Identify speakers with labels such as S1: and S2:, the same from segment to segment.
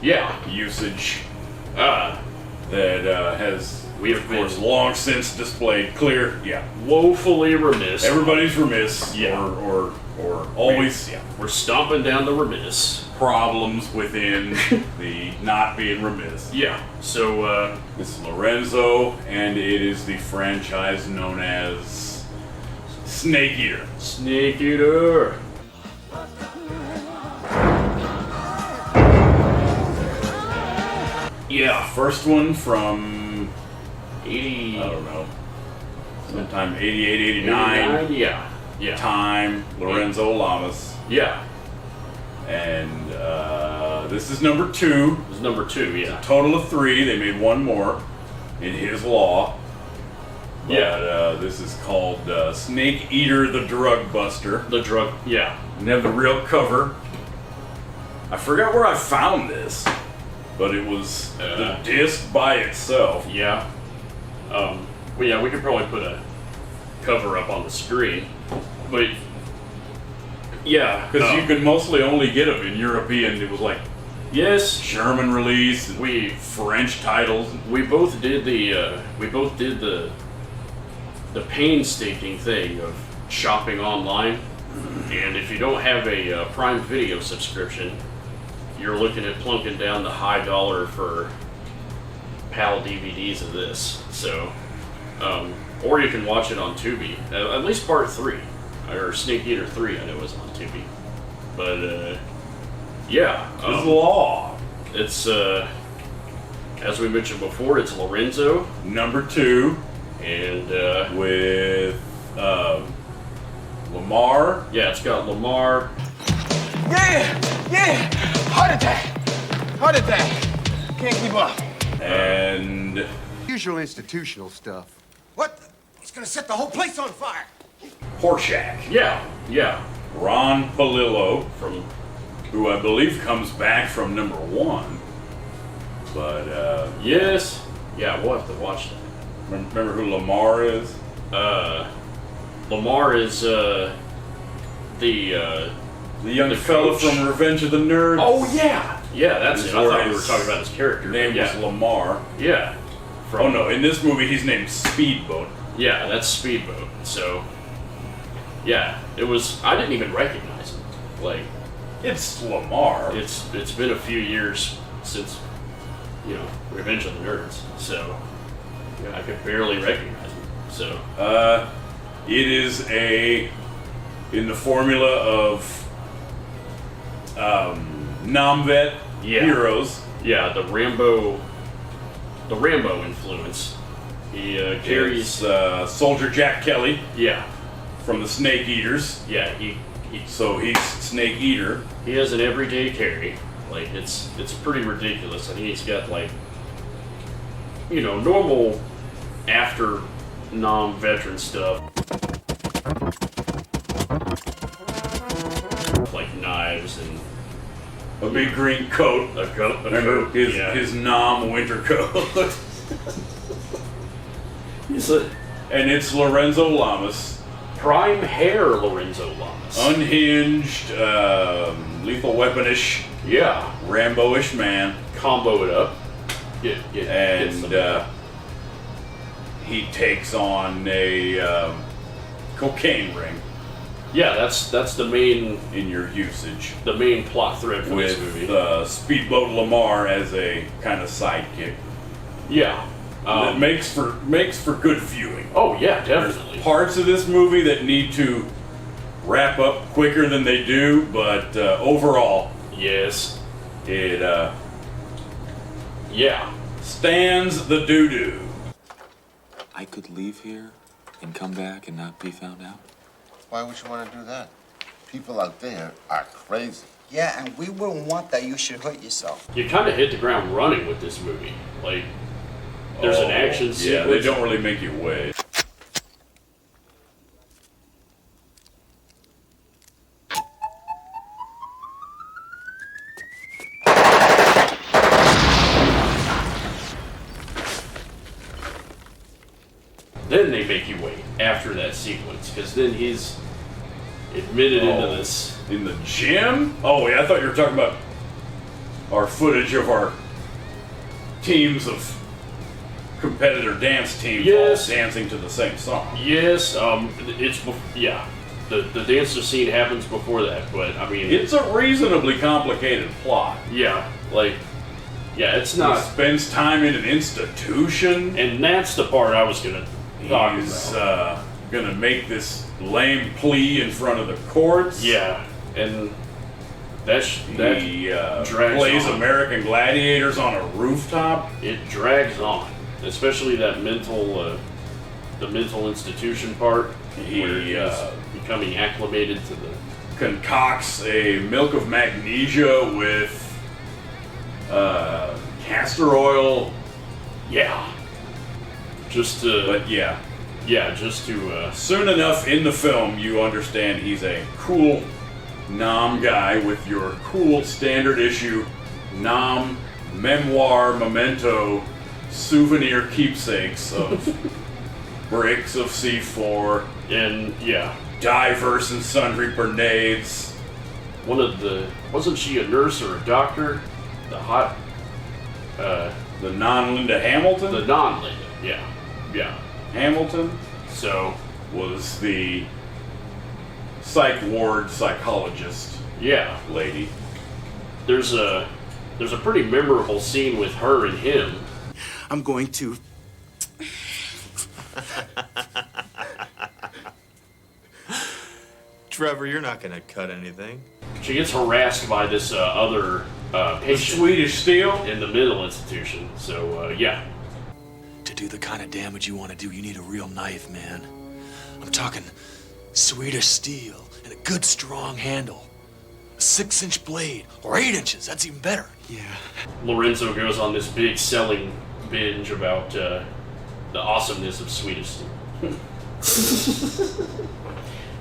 S1: usage that we of course long since displayed clear.
S2: Woefully remiss.
S1: Everybody's remiss. Or always.
S2: We're stomping down the remiss.
S1: Problems within the not being remiss.
S2: So
S1: this is Lorenzo, and it is the franchise known as Snake Eater.
S2: Snake Eater.
S1: First one from
S2: 80.
S1: I don't know. Sometime 88, 89. Time, Lorenzo Lamas. And this is number 2.
S2: This is number 2,
S1: It's a total of 3. They made one more in his law. But this is called Snake Eater the Drug Buster.
S2: And
S1: have the real cover. I forgot where I found this, but it was the disc by itself.
S2: We could probably put a cover up on the screen. But
S1: because you can mostly only get them in European. It was like German release, and French titles.
S2: We both did the painstaking thing of shopping online, and if you don't have a Prime Video subscription, you're looking at plunking down the high dollar for PAL DVDs of this. So, or you can watch it on Tubi. At least part 3. Or Snake Eater 3, I know was on Tubi. But,
S1: this is law.
S2: It's, as we mentioned before, it's Lorenzo.
S1: Number 2.
S2: And,
S1: with, Lamar.
S2: It's got Lamar.
S3: Heart attack. Can't keep up.
S1: And...
S4: usual institutional stuff.
S3: What? It's gonna set the whole place on fire.
S1: Horshack. Ron Palillo, who I believe comes back from number 1. But,
S2: we'll have to watch that.
S1: Remember who Lamar is?
S2: Lamar is, the
S1: young fella from Revenge of the Nerds.
S2: Oh, that's it. I thought we were talking about his character.
S1: His name was Lamar. In this movie he's named Speedboat.
S2: That's Speedboat. So, it was. I didn't even recognize him. Like,
S1: it's Lamar.
S2: It's been a few years since, Revenge of the Nerds. So, I could barely recognize him. So,
S1: it is in the formula of non-vet heroes.
S2: The Rambo influence. He carries
S1: Soldier Jack Kelly. From the Snake Eaters. So he's Snake Eater.
S2: He has an everyday carry. Like, it's pretty ridiculous. I think he's got, like, normal after non-veteran stuff. Like knives and
S1: a big green coat. Remember his Nom winter coat. And it's Lorenzo Lamas.
S2: Prime hair Lorenzo Lamas.
S1: Unhinged, lethal weaponish. Rambo-ish man.
S2: Combo it up.
S1: He takes on a cocaine ring.
S2: That's the main
S1: in your usage.
S2: The main plot thread for this movie.
S1: With Speedboat Lamar as a kind of sidekick. That makes for good viewing.
S2: Oh yeah, definitely.
S1: There's parts of this movie that need to wrap up quicker than they do, but overall, it stands the doo-doo.
S5: I could leave here and come back and not be found out.
S4: Why would you want to do that? People out there are crazy.
S6: Yeah, and we wouldn't want that. You should hurt yourself.
S2: You kind of hit the ground running with this movie. Like, there's an action sequence.
S1: Yeah, they don't really make you wait.
S2: Then they make you wait after that sequence, because then he's admitted into this.
S1: In the gym? Oh, yeah, I thought you were talking about... our footage of our teams of competitor dance teams
S2: Yes.
S1: all dancing to the same song.
S2: Yes, yeah. The dancer scene happens before that, but I mean,
S1: It's a reasonably complicated plot.
S2: yeah, like, yeah, it's
S1: He
S2: not,
S1: spends time in an institution.
S2: and that's the part I was gonna talk
S1: He's
S2: about.
S1: gonna make this lame plea in front of the courts.
S2: Yeah, and that
S1: He
S2: drags
S1: plays
S2: on.
S1: American Gladiators on a rooftop.
S2: It drags on, especially that the mental institution part, where
S1: He
S2: he's becoming acclimated to the.
S1: concocts a milk of magnesia with castor oil.
S2: Yeah. Just to,
S1: But yeah,
S2: just to,
S1: soon enough in the film, you understand he's a cool Nam guy with your cool standard issue Nam memoir memento souvenir keepsakes of breaks of C4,
S2: and yeah,
S1: diverse and sundry grenades.
S2: wasn't she a nurse or a doctor? The hot,
S1: The non-Linda Hamilton.
S2: the non-Linda, yeah.
S1: Hamilton
S2: So,
S1: was the psych ward psychologist
S2: yeah,
S1: lady.
S2: there's a pretty memorable scene with her and him.
S3: I'm going to.
S7: Trevor, you're not gonna cut anything.
S2: She gets harassed by this other patient
S1: Swedish Steel.
S2: in the mental institution. So, yeah.
S8: To do the kind of damage you want to do, you need a real knife, man. I'm talking Swedish steel and a good strong handle. A 6-inch blade, or 8 inches, that's even better.
S3: Yeah.
S2: Lorenzo goes on this big selling binge about the awesomeness of Swedish steel.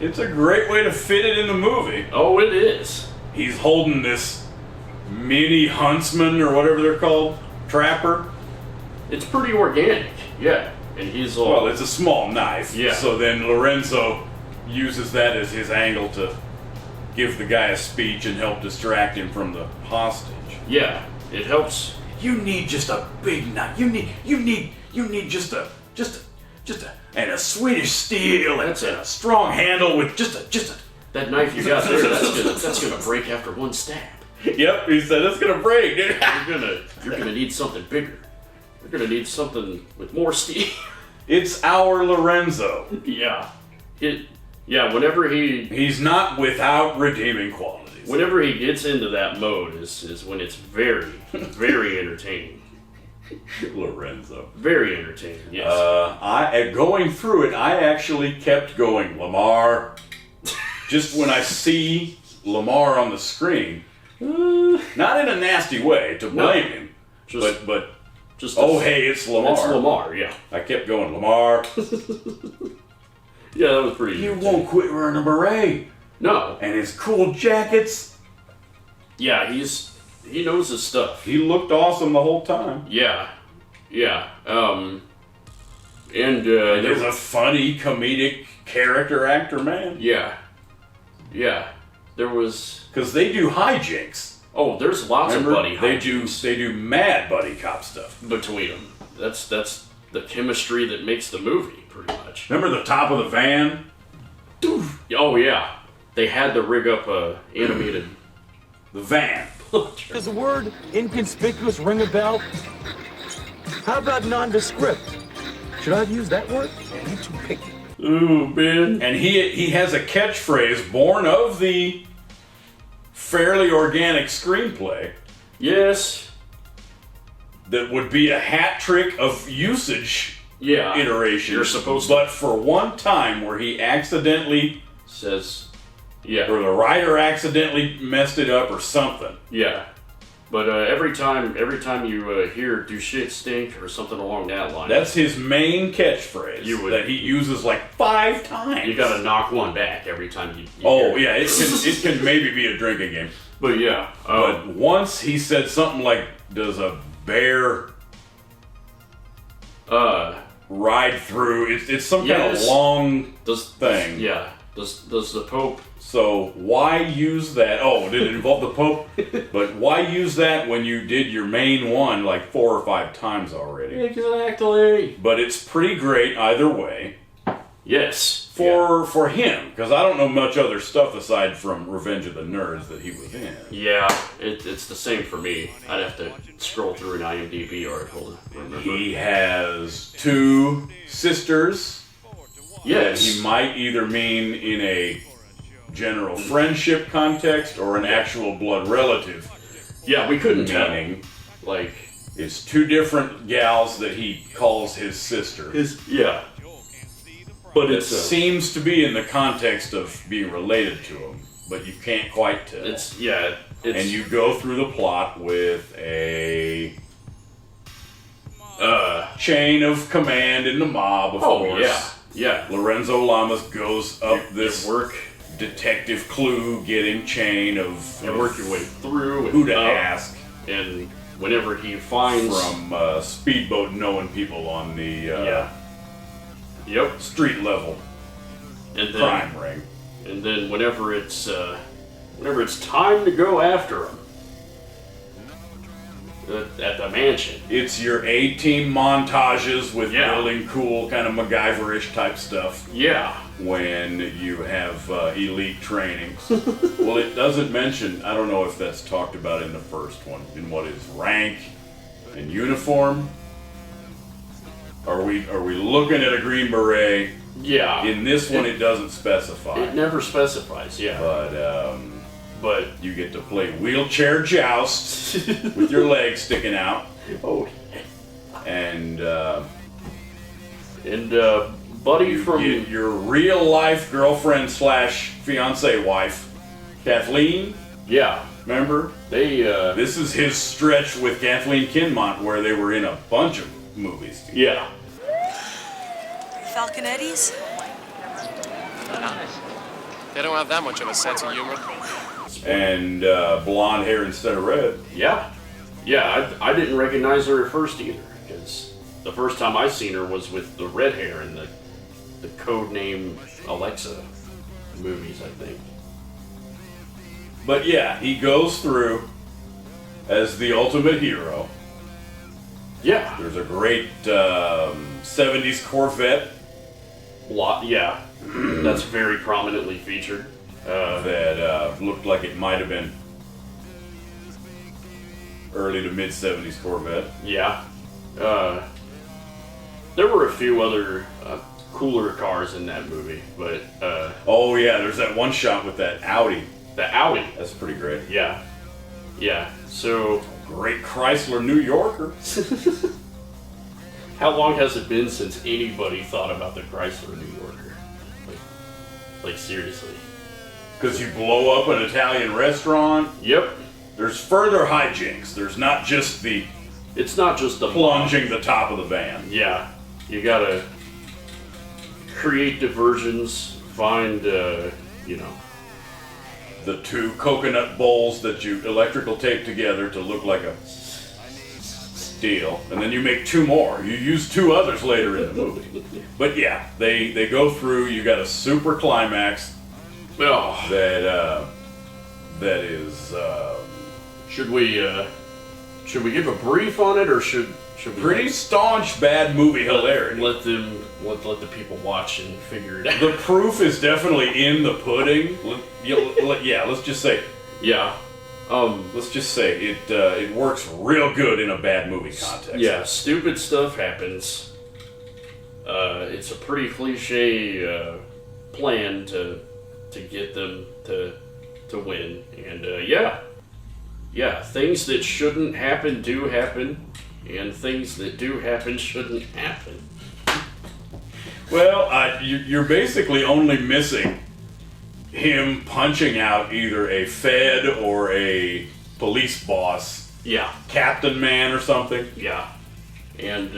S1: It's a great way to fit it in the movie.
S2: Oh, it is.
S1: He's holding this mini huntsman or whatever they're called, trapper.
S2: It's pretty organic, yeah. And he's all
S1: Well, it's a small knife.
S2: Yeah.
S1: So then Lorenzo uses that as his angle to give the guy a speech and help distract him from the hostage.
S2: yeah. It helps.
S1: You need just a big knife. You need just a and a Swedish steel and
S2: That's it.
S1: a strong handle with just a.
S2: That knife you got there, that's gonna break after one stab.
S1: Yep, he said it's gonna break, dude.
S2: You're gonna need something bigger. You're gonna need something with more steel.
S1: It's our Lorenzo.
S2: Yeah. Whenever
S1: He's not without redeeming qualities.
S2: he gets into that mode is when it's very, very entertaining.
S1: Lorenzo.
S2: Very entertaining, yes.
S1: Going through it, I actually kept going, Lamar. Just when I see Lamar on the screen, not in a nasty way to blame him,
S2: Just-
S1: but
S2: Just
S1: hey, it's Lamar.
S2: It's Lamar, yeah.
S1: I kept going, Lamar.
S2: Yeah, that was pretty
S1: He
S2: entertaining.
S1: won't quit wearing a beret
S2: No.
S1: and his cool jackets.
S2: Yeah, he knows his stuff.
S1: He looked awesome the whole time.
S2: Yeah. Yeah. And
S1: And he's a funny, comedic character actor, man.
S2: yeah. Yeah. There was
S1: Because they do hijinks.
S2: there's lots
S1: Remember?
S2: of buddy
S1: They
S2: hijinks
S1: do mad buddy cop stuff.
S2: between them. That's the chemistry that makes the movie, pretty much.
S1: Remember the top of the van?
S2: Oh yeah. They had to rig up animated.
S1: The van.
S8: Does the word inconspicuous ring a bell? How about nondescript? Should I have used that word?
S3: Man, you too picky.
S2: Ooh, Ben.
S1: And he has a catchphrase born of the fairly organic screenplay
S2: Yes.
S1: that would be a hat trick of usage
S2: Yeah.
S1: iterations.
S2: You're supposed to.
S1: But for one time where he accidentally,
S2: Says. Yeah.
S1: or the writer accidentally messed it up or something.
S2: Yeah. But every time you hear "do shit stink" or something along that line,
S1: That's his main catchphrase
S2: You would-
S1: that he uses like 5 times.
S2: you gotta knock one back every time you
S1: Oh
S2: hear
S1: yeah, it can maybe be a drinking game.
S2: But yeah.
S1: But once he said something like, "Does a bear ride through?" It's some kind of
S2: Yes.
S1: long
S2: does
S1: thing.
S2: Yeah. Does the Pope?
S1: So why use that? Oh, did it involve the Pope? But why use that when you did your main one like 4 or 5 times already?
S2: Exactly.
S1: But it's pretty great either way.
S2: Yes.
S1: For him, because I don't know much other stuff aside from Revenge of the Nerds that he was in.
S2: Yeah, it's the same for me. I'd have to scroll through an IMDb article to remember.
S1: He has 2 sisters.
S2: Yes.
S1: That he might either mean in a general friendship context or an actual blood relative.
S2: Yeah, we couldn't
S1: meaning,
S2: tell. Like,
S1: it's 2 different gals that he calls his sister.
S2: Yeah. But
S1: it seems to be in the context of being related to him, but you can't quite tell. And you go through the plot with a chain of command in the mob, of course.
S2: Yeah.
S1: Lorenzo Lamas goes up this detective clue getting chain of
S2: you work your way through
S1: who to ask.
S2: And whenever he finds
S1: from speedboat knowing people on the street level
S2: and then,
S1: crime ring.
S2: And then whenever it's time to go after him at the mansion,
S1: it's your A-team montages with building cool kind of MacGyver-ish type stuff.
S2: Yeah.
S1: When you have elite training. Well, it doesn't mention, I don't know if that's talked about in the first one, in what is rank and uniform. Are we looking at a Green Beret?
S2: Yeah.
S1: In this one, it doesn't specify.
S2: It never specifies, yeah.
S1: But you get to play wheelchair joust with your legs sticking out.
S2: Oh.
S1: And
S2: Buddy from
S1: your real life girlfriend / fiance wife, Kathleen.
S2: Yeah.
S1: Remember? This is his stretch with Kathleen Kinmont where they were in a bunch of movies.
S2: Yeah.
S9: Falconettis?
S10: They don't have that much of a sense of humor.
S1: And blonde hair instead of red.
S2: Yeah. Yeah, I didn't recognize her at first either, because the first time I seen her was with the red hair and the Codename Alexa movies, I think.
S1: But yeah, he goes through as the ultimate hero.
S2: Yeah.
S1: There's a great 70s Corvette.
S2: Yeah. That's very prominently featured.
S1: That looked like it might have been early to mid 70s Corvette.
S2: Yeah. There were a few other cooler cars in that movie, but
S1: oh yeah, there's that one shot with that Audi.
S2: The Audi.
S1: That's pretty great.
S2: Yeah. Yeah. So
S1: great Chrysler New Yorker.
S2: How long has it been since anybody thought about the Chrysler New Yorker? Like seriously.
S1: Because you blow up an Italian restaurant.
S2: Yep.
S1: There's further hijinks. There's not just the...
S2: It's not just the
S1: plunging the top of the van.
S2: Yeah. You gotta create diversions, find, the
S1: 2 coconut bowls that you electrical tape together to look like a deal. And then you make 2 more. You use 2 others later in the movie. But yeah, they go through, you got a super climax.
S2: Oh.
S1: That is
S2: should we give a brief on it, or should we
S1: pretty staunch bad movie hilarity?
S2: Let the people watch and figure it out.
S1: The proof is definitely in the pudding. Let's just say.
S2: Yeah.
S1: Let's just say it works real good in a bad movie context.
S2: Yeah, stupid stuff happens. It's a pretty cliche plan to get them to win, and yeah, things that shouldn't happen do happen, and things that do happen shouldn't happen.
S1: Well, you're basically only missing him punching out either a Fed or a police boss.
S2: Yeah.
S1: Captain Man or something.
S2: Yeah. And,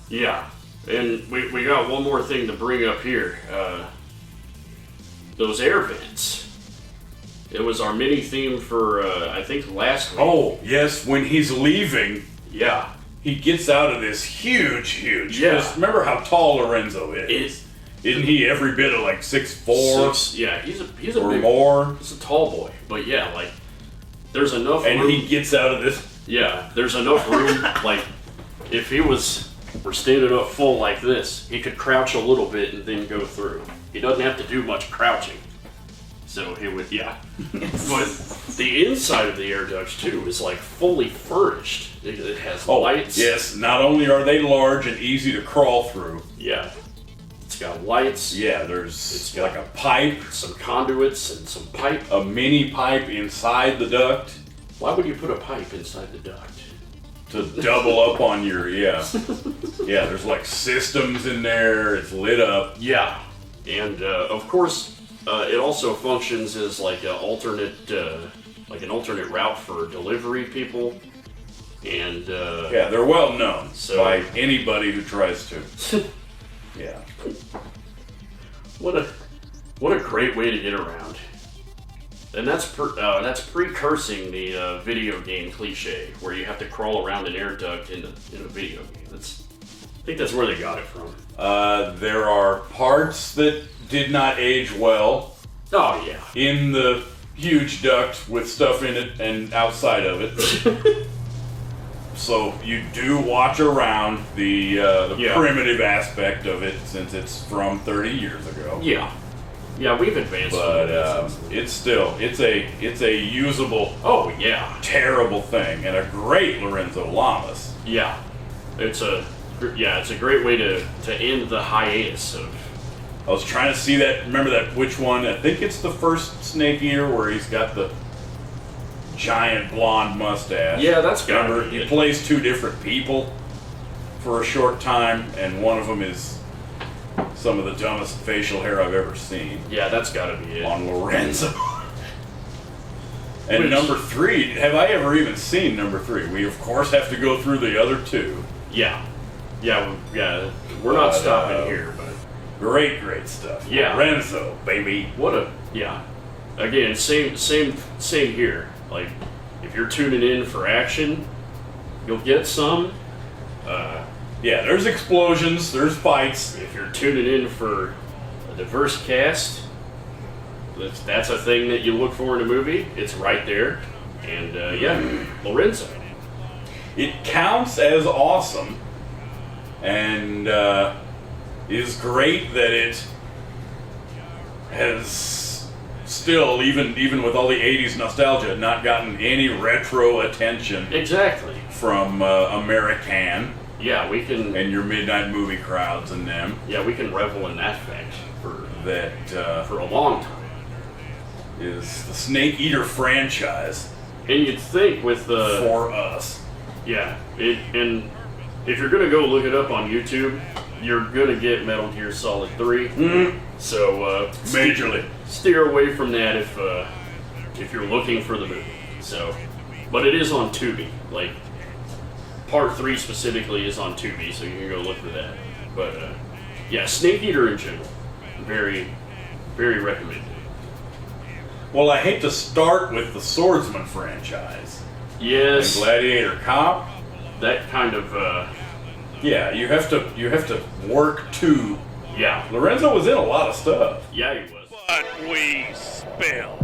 S2: yeah. And we got one more thing to bring up here. Those air vents. It was our mini theme for, I think, last week.
S1: Oh, yes, when he's leaving.
S2: Yeah.
S1: He gets out of this huge...
S2: Yeah.
S1: Remember how tall Lorenzo is. Isn't he every bit of like 6'4"?
S2: Yeah, he's a
S1: or
S2: big,
S1: more.
S2: He's a tall boy, but yeah, like there's enough
S1: And
S2: room.
S1: he gets out of this.
S2: Yeah, there's enough room. Like if he were standing up full like this, he could crouch a little bit and then go through. He doesn't have to do much crouching. So he would, yeah. But the inside of the air ducts too is like fully furnished. It has lights.
S1: Yes, not only are they large and easy to crawl through.
S2: Yeah. It's got lights.
S1: Yeah,
S2: It's
S1: like
S2: got
S1: a pipe,
S2: some conduits and some pipe.
S1: a mini pipe inside the duct
S2: Why would you put a pipe inside the duct?
S1: to double up on your, yeah. Yeah, there's like systems in there, it's lit up.
S2: Yeah. And of course, it also functions as like an alternate route for delivery people. And
S1: Yeah, they're well known by anybody who tries to. Yeah.
S2: What a great way to get around. And that's precursing the video game cliche where you have to crawl around an air duct in a video game. I think that's where they got it from.
S1: There are parts that did not age well
S2: Oh yeah.
S1: in the huge duct with stuff in it and outside of it. So you do watch around the
S2: Yeah.
S1: primitive aspect of it since it's from 30 years ago.
S2: Yeah. Yeah, we've advanced.
S1: But
S2: on
S1: it's a usable,
S2: oh yeah.
S1: terrible thing and a great Lorenzo Lamas.
S2: Yeah. It's a great way to end the hiatus of.
S1: I was trying to see that. Remember that? Which one? I think it's the first Snake Eater where he's got the giant blonde mustache.
S2: Yeah, that's gotta
S1: Remember,
S2: be
S1: he
S2: it.
S1: plays two different people for a short time, and one of them is some of the dumbest facial hair I've ever seen
S2: Yeah, that's gotta be it.
S1: on Lorenzo. And
S2: Which-
S1: number 3, have I ever even seen number 3? We of course have to go through the other two.
S2: Yeah. Yeah. We're not
S1: But,
S2: stopping here, but
S1: Great stuff.
S2: Yeah.
S1: Lorenzo, baby.
S2: Again, same here. Like, if you're tuning in for action, you'll get some.
S1: Yeah, there's explosions, there's fights.
S2: If you're tuning in for a diverse cast, that's a thing that you look for in a movie. It's right there. And Lorenzo.
S1: It counts as awesome, and is great that it has still, even with all the 80s nostalgia, not gotten any retro attention
S2: Exactly.
S1: from American
S2: Yeah, we can.
S1: and your midnight movie crowds and them.
S2: Yeah, we can revel in that fact
S1: That
S2: for a long time.
S1: is the Snake Eater franchise
S2: And you'd think with the
S1: for us.
S2: and if you're gonna go look it up on YouTube, you're gonna get Metal Gear Solid 3. So
S1: Majorly.
S2: steer away from that if you're looking for the movie. So, but it is on Tubi. Like Part 3 specifically is on Tubi, so you can go look for that. But Snake Eater in general, very, very recommended.
S1: Well, I hate to start with the Swordsman franchise.
S2: Yes,
S1: And Gladiator Cop.
S2: that kind of
S1: Yeah, you have to work to.
S2: yeah,
S1: Lorenzo was in a lot of stuff.
S2: yeah, he was.
S9: But we spill.